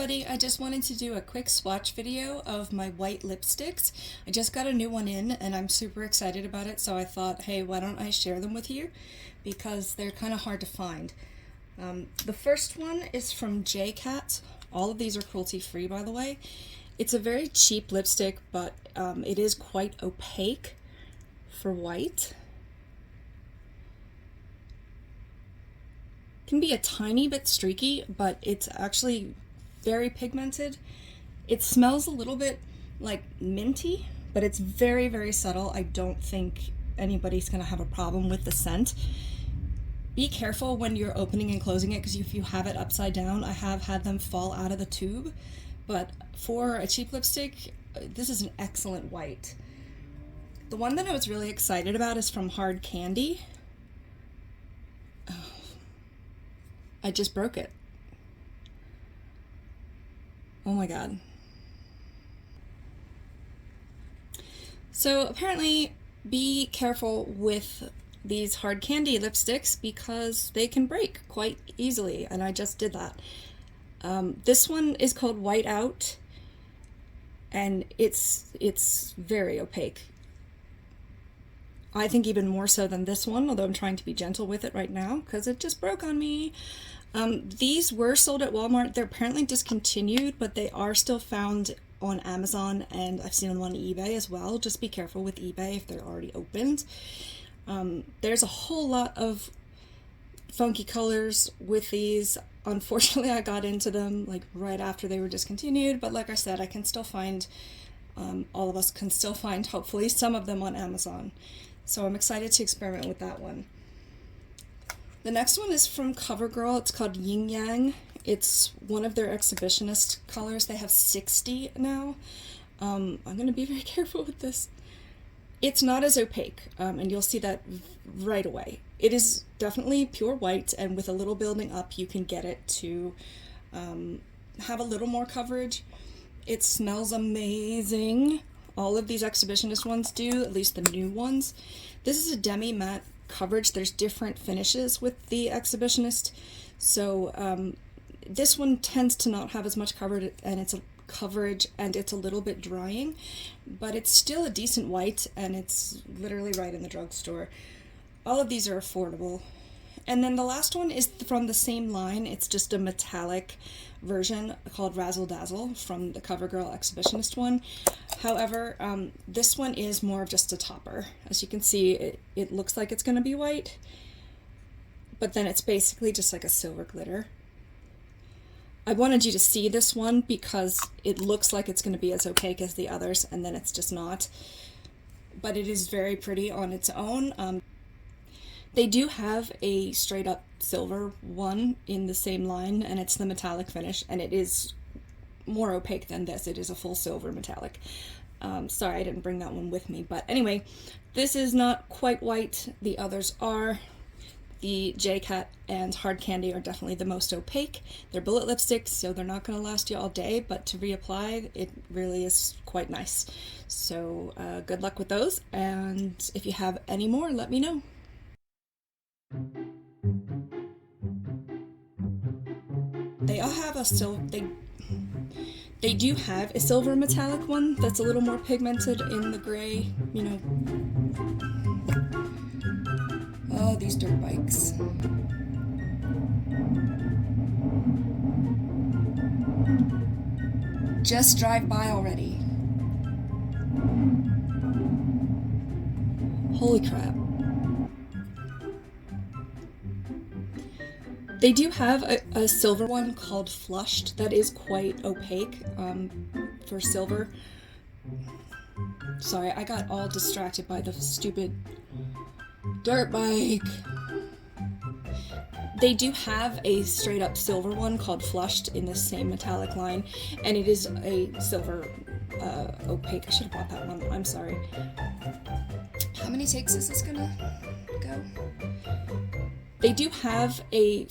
everybody, I just wanted to do a quick swatch video of my white lipsticks. I just got a new one in and I'm super excited about it, so I thought, hey, why don't I share them with you, because they're kind of hard to find. The first one is from J.cat. All of these are cruelty-free, by the way. It's a very cheap lipstick, but it is quite opaque for white. Can be a tiny bit streaky, but it's actually very pigmented. It smells a little bit like minty, but it's very, very subtle. I don't think anybody's gonna have a problem with the scent. Be careful when you're opening and closing it, because if you have it upside down, I have had them fall out of the tube, but for a cheap lipstick, this is an excellent white. The one that I was really excited about is from Hard Candy. I just broke it. Oh my god. So apparently be careful with these Hard Candy lipsticks because they can break quite easily, and I just did that. This one is called White Out, and it's very opaque. I think even more so than this one, although I'm trying to be gentle with it right now because it just broke on me. These were sold at Walmart. They're apparently discontinued, but they are still found on Amazon, and I've seen them on eBay as well. Just be careful with eBay if they're already opened. There's a whole lot of funky colors with these. Unfortunately, I got into them like right after they were discontinued, but like I said, I can still find, all of us can still find, hopefully, some of them on Amazon. So I'm excited to experiment with that one. The next one is from Covergirl. It's called Ying. It's one of their exhibitionist colors. They have 60 now. I'm going to be very careful with this. It's not as opaque, and you'll see that right away. It is definitely pure white, and with a little building up, you can get it to have a little more coverage. It smells amazing. All of these exhibitionist ones do, at least the new ones. This is a Demi-Matte coverage. There's different finishes with the exhibitionist. So this one tends to not have as much coverage, and it's a little bit drying, but it's still a decent white, and it's literally right in the drugstore. All of these are affordable. And then the last one is from the same line. It's just a metallic version called Razzle Dazzle from the Covergirl Exhibitionist one. However, this one is more of just a topper. As you can see, it looks like it's going to be white, but then it's basically just like a silver glitter. I wanted you to see this one because it looks like it's going to be as opaque as the others, and then it's just not. But it is very pretty on its own. They do have a straight up silver one in the same line, and it's the metallic finish, and it is more opaque than this. It is a full silver metallic. Sorry, I didn't bring that one with me, but anyway, this is not quite white. The others are. The J.cat and Hard Candy are definitely the most opaque. They're bullet lipsticks, so they're not going to last you all day, but to reapply, it really is quite nice. So good luck with those, and if you have any more, let me know. They all have a they do have a silver metallic one that's a little more pigmented in the gray, you know. Oh, these dirt bikes. Just drive by already. Holy crap. They do have a silver one called Flushed that is quite opaque for silver. Sorry, I got all distracted by the stupid dirt bike. They do have a straight up silver one called Flushed in the same metallic line, and it is a silver opaque. I should have bought that one. I'm sorry. How many takes is this gonna go? They do have a